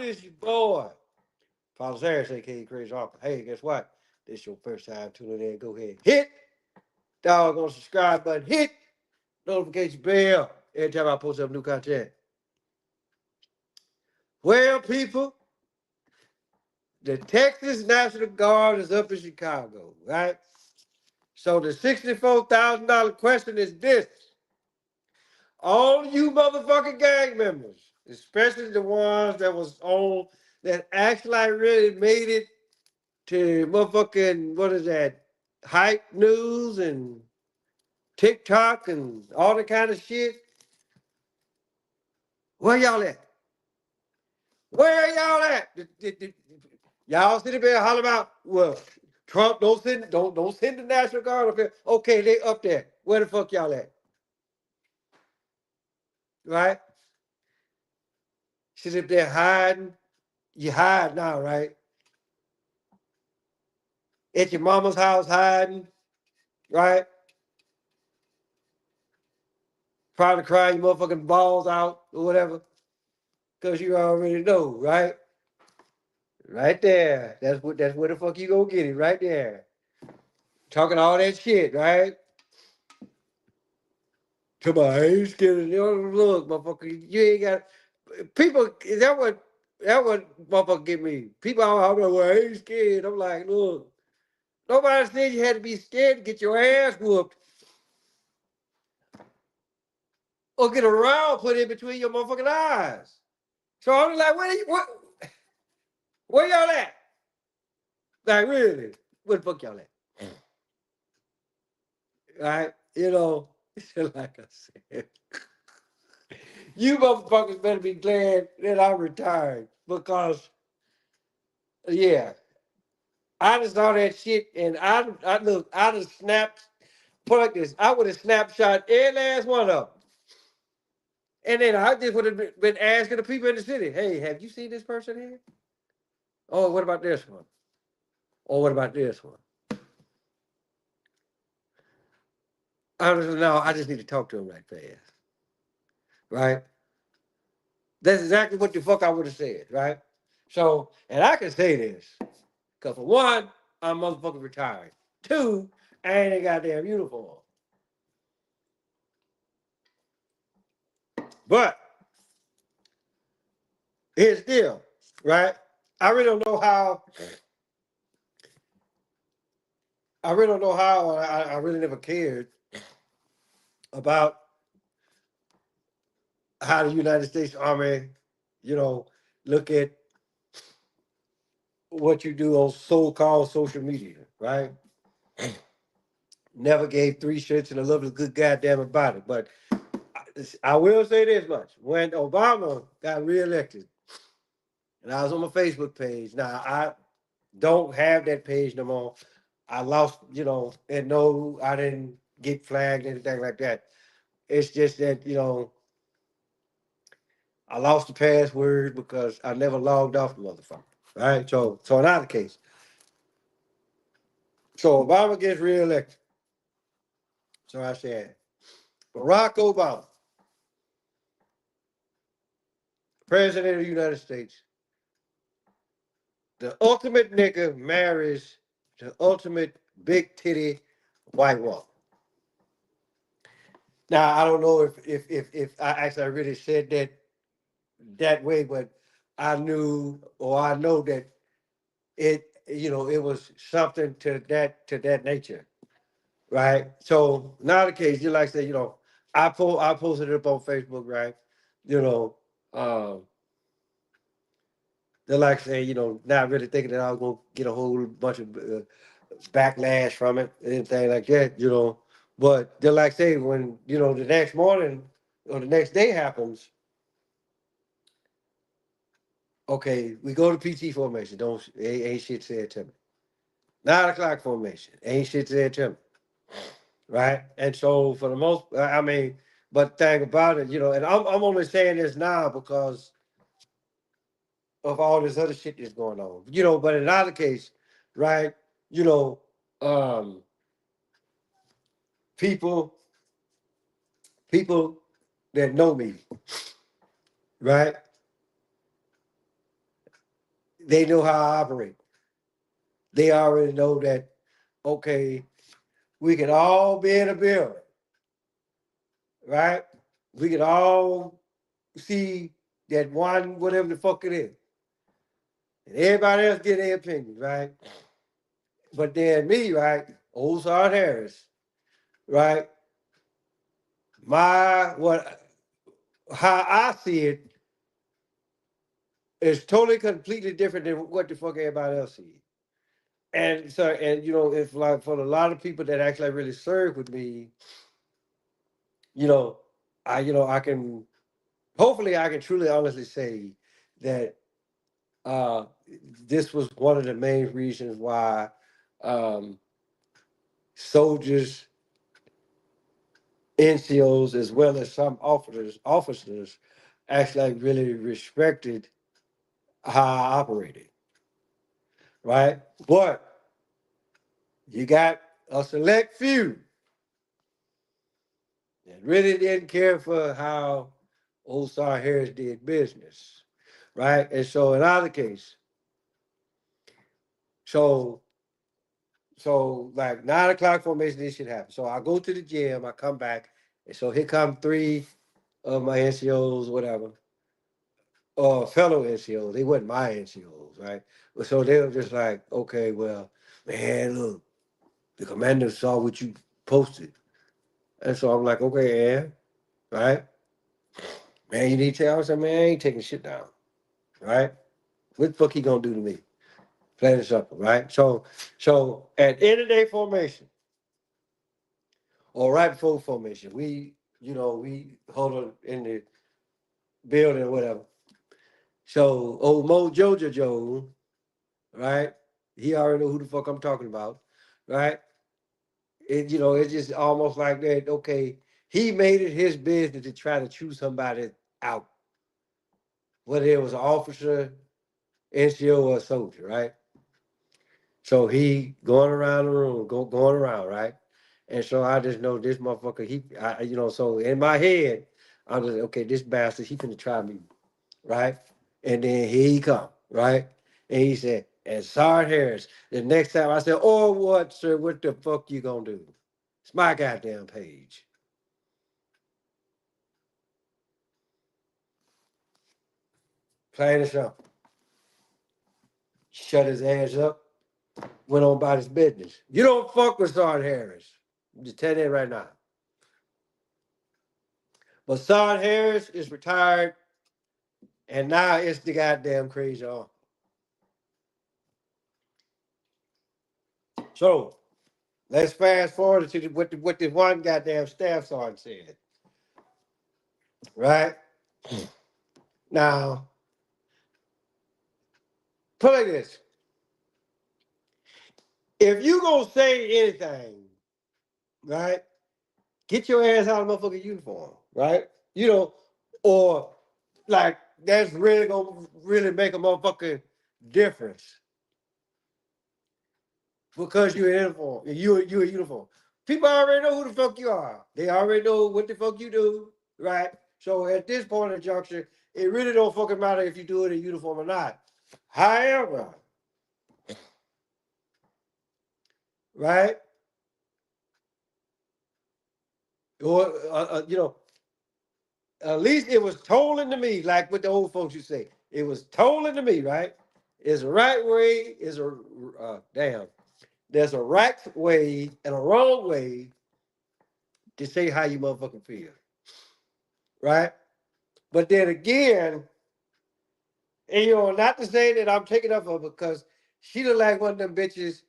It's your boy, Paul Harris, aka Crazy Harper. Hey, guess what? This your first time tuning in. Go ahead, hit dog on subscribe button, hit notification bell every time I post up new content. Well, people, the Texas National Guard is up in Chicago, right? So the $64,000 question is this: all you motherfucking gang members, especially the ones that was on that actually really made it to motherfucking what is that? Hype news and TikTok and all that kind of shit. Where y'all at? Where y'all at? Y'all sit there and holler about, well, Trump don't send the National Guard up here. Okay, they up there. Where the fuck y'all at? Right? Sit up there hiding. You hide now, right? At your mama's house hiding, right? Probably crying your motherfucking balls out or whatever. Cause you already know, right? Right there. That's where the fuck you gonna get it, right there. Talking all that shit, right? Come on, I ain't scared of you. Look, motherfucker, you ain't got people. That what motherfucker get me. People I'm like, well, I ain't scared. I'm like, look, nobody said you had to be scared to get your ass whooped or get a round put in between your motherfucking eyes. So I'm like, where y'all at? Like, really? Where the fuck y'all at? Right? Like I said, you motherfuckers better be glad that I'm retired because, yeah, I just saw that shit and I look, I just snapped, put like this, I would have snapshot every last one of them. And then I just would have been asking the people in the city, hey, have you seen this person here? Oh, what about this one? Or what about this one? I was no, I just need to talk to him right fast. Right? That's exactly what the fuck I would have said, right? So, and I can say this, because for one, I'm motherfucking retired. Two, I ain't a goddamn uniform. But here's the deal, right? I really don't know how. I really don't know how. I really never cared about how the United States Army, you know, look at what you do on so-called social media, right? Never gave three shits and a little good goddamn about it. But I will say this much: when Obama got reelected, and I was on my Facebook page. Now I don't have that page no more. I lost, and no, I didn't get flagged, anything like that. It's just that, I lost the password because I never logged off the motherfucker. Right? So in either case, so Obama gets reelected. So I said, Barack Obama, President of the United States, the ultimate nigga marries the ultimate big titty white woman. Now I don't know if I really said that way, but I knew or I know that it was something to that nature, right? So now the case, you like I said, I posted it up on Facebook, right? You know, um, they're like saying, not really thinking that I was gonna get a whole bunch of backlash from it, anything like that, But they're like saying when the next morning or the next day happens, okay, we go to PT formation. Don't ain't shit said to me. 9 o'clock formation. Ain't shit said to me. Right? And so for the most I mean, but the thing about it, and I'm only saying this now because of all this other shit that's going on. But in either case, right, you know, um people people that know me, right? they know how I operate. They already know that, okay, we can all be in a building, right? We can all see that one, whatever the fuck it is. And everybody else get their opinion, right? But then me, right, old Sergeant Harris, right? How I see it is totally completely different than what the fuck everybody else sees. And so, and if like for a lot of people that actually really serve with me, you know, I can hopefully I can truly honestly say that uh this was one of the main reasons why um soldiers, NCOs, as well as some officers actually really respected how I operated, right? But you got a select few that really didn't care for how Old Star Harris did business, right? And so in our case, so like 9 o'clock formation, this shit happen. So I go to the gym, I come back, and so here come three of my NCOs, whatever, or fellow NCOs. They wasn't my NCOs, right? So they were just like, okay, well, man, look, the commander saw what you posted. And so I'm like, okay, yeah, right? Man, you need to tell. I said, man, I ain't taking shit down, right? What the fuck he gonna do to me? Plain and simple, right? So at end of day formation, or right before formation, we hold on in the building or whatever. So old Mo Jojo Joe, right? He already know who the fuck I'm talking about, right? It's just almost like that. Okay, he made it his business to try to choose somebody out, whether it was an officer, NCO, or a soldier, right? So he going around the room, going around, right? And so I just know this motherfucker. So in my head, I'm just okay. This bastard, he finna try me, right? And then here he come, right? And he said, and Sergeant Harris. The next time I said, oh, what, sir? What the fuck you gonna do? It's my goddamn page. Plain and simple. Shut his ass up. Went on about his business. You don't fuck with Sergeant Harris. I'm just telling you right now. But Sergeant Harris is retired, and now it's the goddamn crazy on. So let's fast forward to what the one goddamn staff sergeant said. Right? Now, put it like this. If you gonna say anything, right, get your ass out of motherfucking uniform, right? Or like that's really gonna really make a motherfucking difference because you're in uniform. You're a uniform. People already know who the fuck you are. They already know what the fuck you do, right? So at this point in the juncture, it really don't fucking matter if you do it in uniform or not. However, right? Or at least it was told to me, like what the old folks used to say. It was told to me, right? It's a right way, is a damn. There's a right way and a wrong way to say how you motherfucking feel, right? But then again, and not to say that I'm taking up for her because she look like one of them bitches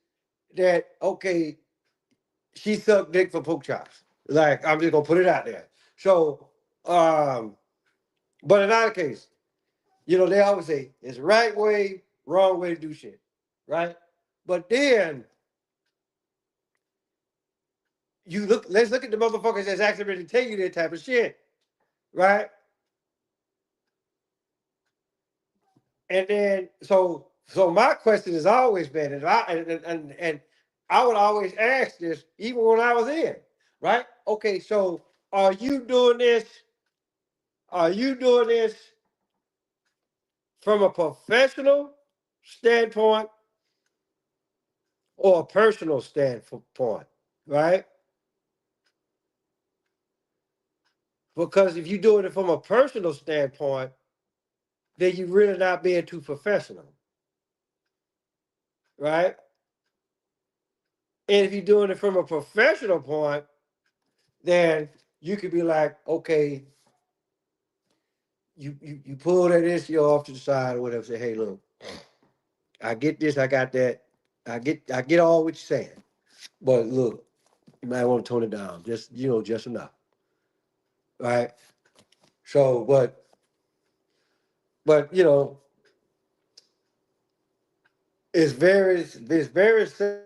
that okay, she sucked dick for pork chops. Like I'm just gonna put it out there. So, but in our case, they always say it's right way, wrong way to do shit, right? But then let's look at the motherfuckers that's actually ready to tell you that type of shit, right? And then so my question has always been, and I would always ask this even when I was in, right? Okay, so are you doing this? Are you doing this from a professional standpoint or a personal standpoint, right? Because if you're doing it from a personal standpoint, then you're really not being too professional, right? And if you're doing it from a professional point, then you could be like, okay, you pull that issue off to the side or whatever. Say, hey, look, I get this, I got that, I get all what you're saying, but look, you might want to tone it down, just just enough, right? So, but it's very simple to understand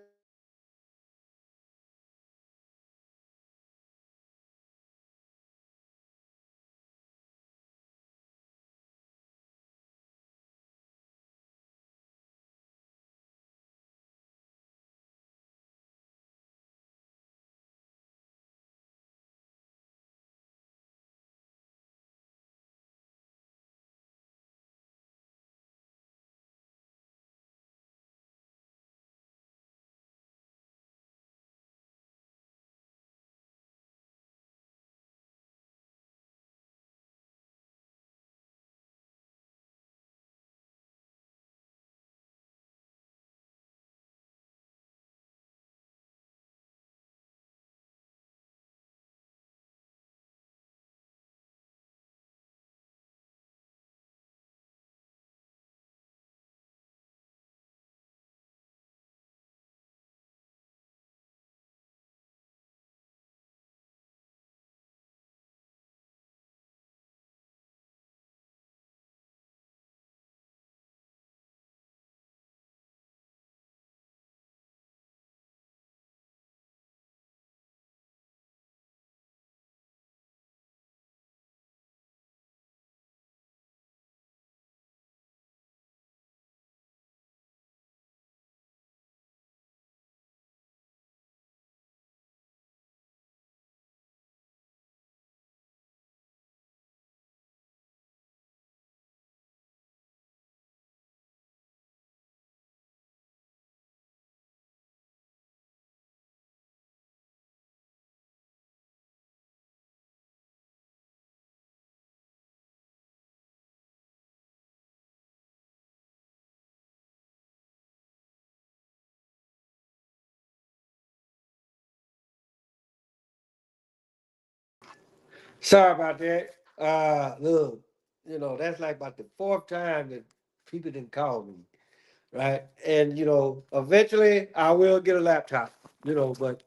Sorry about that. Look, that's like about the fourth time that people didn't call me, right? And eventually I will get a laptop, but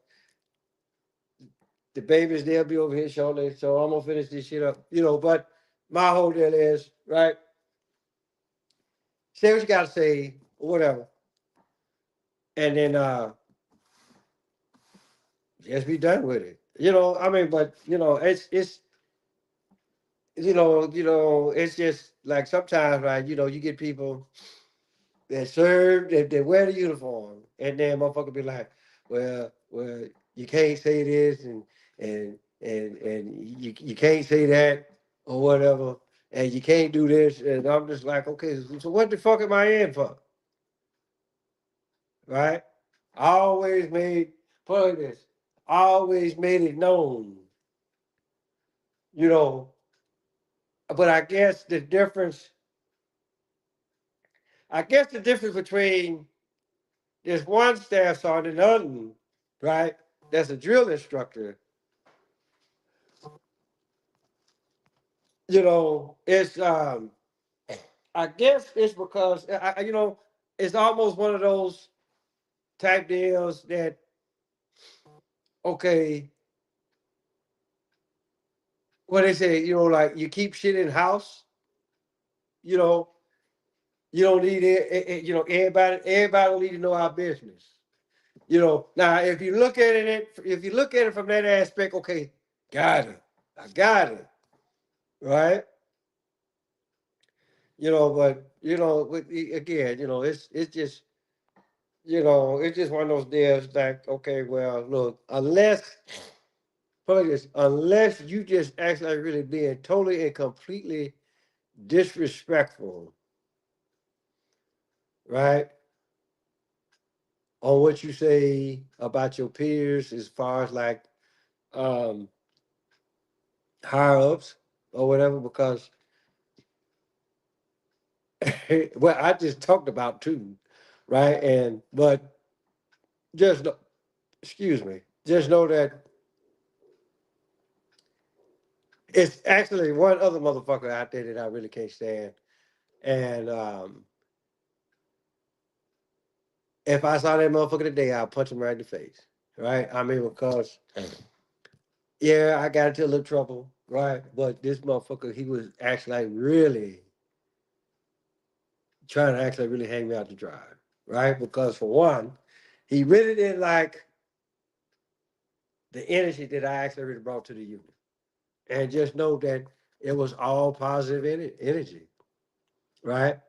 the babies they'll be over here shortly, so I'm gonna finish this shit up, But my whole deal is right. Say what you gotta say, or whatever, and then just be done with it. I mean, but it's it's just like sometimes, right? You get people that serve, they wear the uniform, and then motherfucker be like, well, you can't say this, and you can't say that, or whatever, and you can't do this, and I'm just like, okay, so what the fuck am I in for, right? I always made put it like this, I always made it known, you know, but I guess the difference between there's one staff sergeant and another one, right? That's a drill instructor. It's I guess it's because it's almost one of those type deals that okay, what they say, like you keep shit in house, you know, you don't need it, everybody don't need to know our business. Now if you look at it from that aspect, okay, got it. I got it. Right? But again, it's just one of those deals like, okay, well, look, put it like this, unless you just actually really being totally and completely disrespectful, right? On what you say about your peers as far as like um higher ups or whatever, because well, I just talked about two, right? And but just excuse me, just know that it's actually one other motherfucker out there that I really can't stand. And if I saw that motherfucker today, I'll punch him right in the face. Right? I mean, because yeah, I got into a little trouble, right? But this motherfucker, he was actually like really trying to actually really hang me out to dry, right? Because for one, he really didn't like the energy that I actually really brought to the unit. And just know that it was all positive energy, right?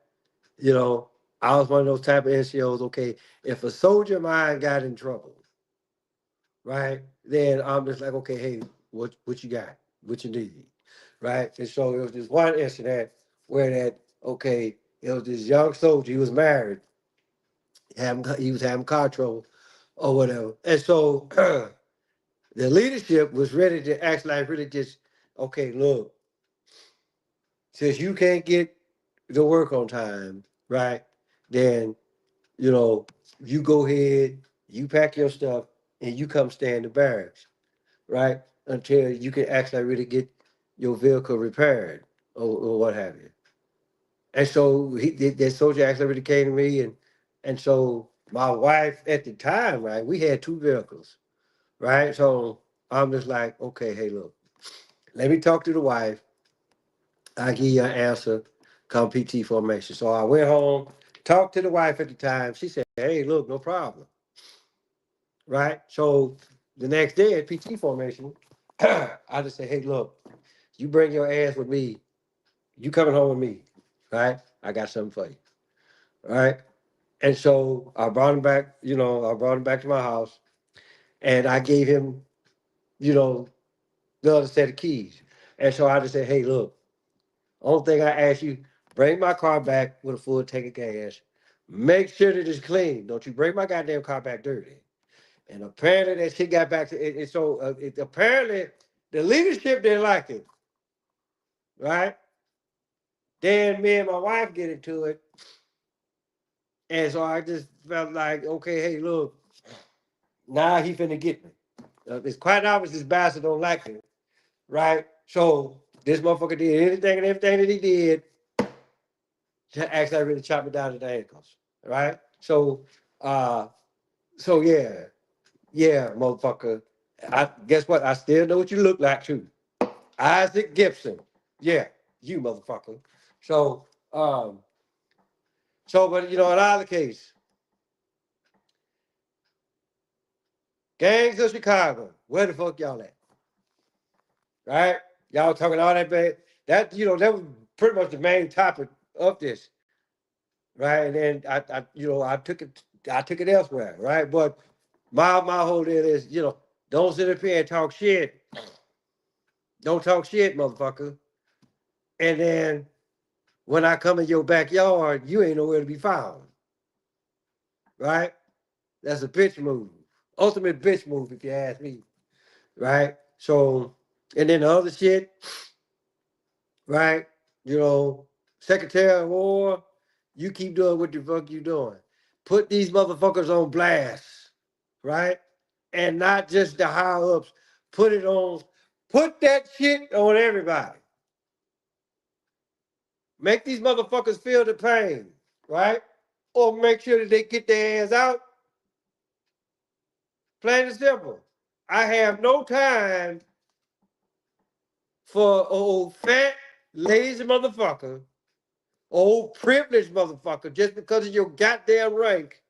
You know, I was one of those type of NCOs. Okay, if a soldier of mine got in trouble, right, then I'm just like, okay, hey, what you got? What you need, right? And so it was this one incident where that okay, it was this young soldier. He was married. He was having car trouble or whatever, and so the leadership was ready to act like really just okay, look, since you can't get to work on time, right? Then you know, you go ahead, you pack your stuff, and you come stay in the barracks, right? Until you can actually really get your vehicle repaired or what have you. And so that soldier actually really came to me, and so my wife at the time, right, we had two vehicles, right? So I'm just like, okay, hey, look, let me talk to the wife. I give you an answer, come PT formation. So I went home, talked to the wife at the time. She said, hey, look, no problem. Right? So the next day at PT formation, I just say, hey, look, you bring your ass with me. You coming home with me. Right? I got something for you. Right? And so I brought him back, I brought him back to my house and I gave him, you know, the other set of keys. And so I just said, hey, look, only thing I ask you, bring my car back with a full tank of gas. Make sure that it's clean. Don't you bring my goddamn car back dirty. And apparently that shit got back to it. Apparently the leadership didn't like it, right? Then me and my wife get into it. And so I just felt like, okay, hey, look, now he finna get me. It's quite obvious this bastard don't like me, right? So this motherfucker did anything and everything that he did to actually really chop me down to the ankles, right? Uh, so yeah, motherfucker. I guess what? I still know what you look like too. Isaac Gibson. Yeah, you motherfucker. So, um, but in either case, gangs of Chicago, where the fuck y'all at? Right? Y'all talking all that bad. That was pretty much the main topic of this, right? And then I took it elsewhere, right? But my whole deal is, don't sit up here and talk shit. Don't talk shit, motherfucker. And then when I come in your backyard, you ain't nowhere to be found, right? That's a bitch move. Ultimate bitch move, if you ask me, right? So, and then the other shit, right? You know, Secretary of War, you keep doing what the fuck you doing. Put these motherfuckers on blast, right? And not just the higher ups. Put that shit on everybody. Make these motherfuckers feel the pain, right? Or make sure that they get their ass out. Plain and simple. I have no time for old fat, lazy motherfucker, old privileged motherfucker, just because of your goddamn rank.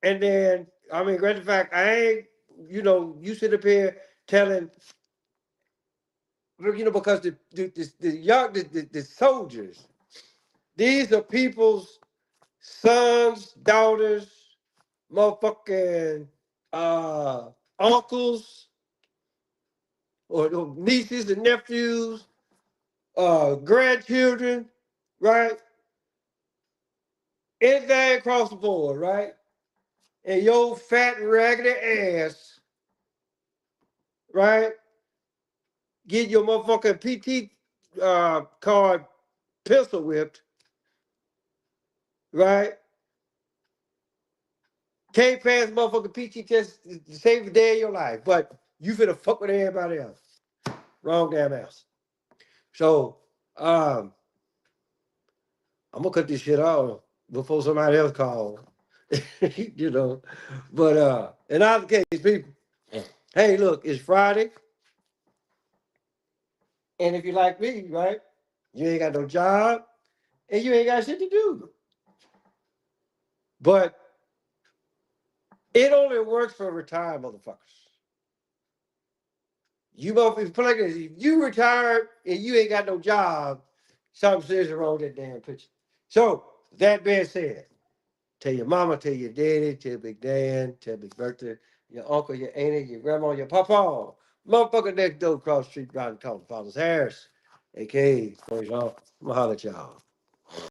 And then, I mean, granted fact, I ain't, you sit up here telling, because the soldiers, these are people's sons, daughters, motherfucking uncles, or nieces and nephews, grandchildren. right? Anything across the board, right? And your fat, raggedy ass, right? Get your motherfucking PT card pistol whipped, right? Can't pass motherfucking PT test to save the day of your life, but you finna fuck with everybody else. Wrong damn ass. So, I'm gonna cut this shit off before somebody else calls. You know. But in either case, people, hey, look, it's Friday. And if you like me, right, you ain't got no job and you ain't got shit to do. But it only works for retired motherfuckers. You motherfuckers, like this, if you retired and you ain't got no job, something seriously wrong with that damn picture. So, that being said, tell your mama, tell your daddy, tell Big Dan, tell Big Bertha, your uncle, your auntie, your grandma, your papa. Motherfucker next door across the street riding calling Father's Harris, aka Praise y'all. I'm gonna holler at y'all.